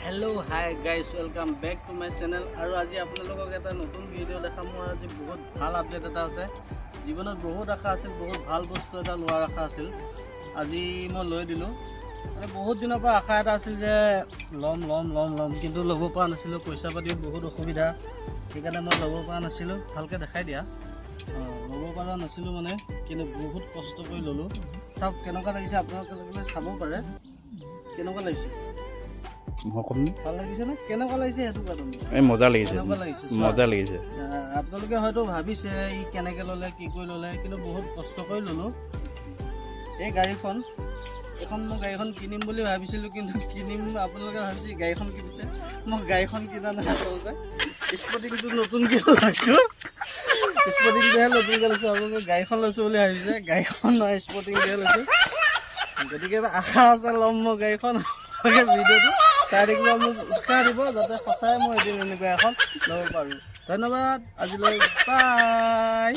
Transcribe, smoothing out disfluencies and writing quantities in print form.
Hello hi guys welcome back to my channel और आज आपलोगों এটা নতুন ভিডিও দেখাম মোৰ আজি বহুত ভাল আপডেট এটা আছে জীৱনত বহুত আশা আছিল বহুত ভাল বস্তু এটা লোৱাৰ আশা আছিল আজি মই লৈ দিলো মানে বহুত দিনৰ পৰা আশা এটা আছিল যে লম কিন্তু ল'ব পৰা নাছিল পইচা পাতি বহুত অসুবিধা সেইকাৰণে মই ল'ব পৰা নাছিল ভালকে দেখাই দিয়া ল'ব পৰা নাছিল মানে কিন্তু বহুত কষ্ট কৰি ল'লো চাওক কেনেকুৱা লাগিছে আপোনালোকে চাব পাৰে কেনেকুৱা লাগিছে ভাল লাগিছে না কেনেকুৱা লাগিছে হেতু কাৰণ এই মজা লাগিছে আপোনালোকে হয়তো ভাবিছে ই কেনেকৈ ল'লে কি কৰি ল'লে কিন্তু বহুত কষ্ট কৰি ল'লো এই গাড়ীখন এখন মই গাড়ীখন কিনিম বুলি ভাবিছিলোঁ কিন্তু কিনিম আপোনালোকে ভাবিছে গাড়ীখন কিনিছে মই গাড়ীখন কিনা নাই আচলতে স্পৰ্টিংটো নতুনকৈ লৈছোঁ স্পৰ্টিংটোহে নতুনকৈ লৈছোঁ আপোনালোকে গাড়ীখন লৈছোঁ বুলি ভাবিছে গাড়ীখন নহয় স্পৰ্টিংটোহে লৈছোঁ গতিকে আশা আছে ল'ম মই গাড়ীখন ভিডিঅ'টো চাই থাকিব মোক উৎসাহ দিব যাতে সঁচাই মই এদিন এনেকুৱা এখন ল'ব পাৰোঁ ধন্যবাদ আজিলৈ বাই।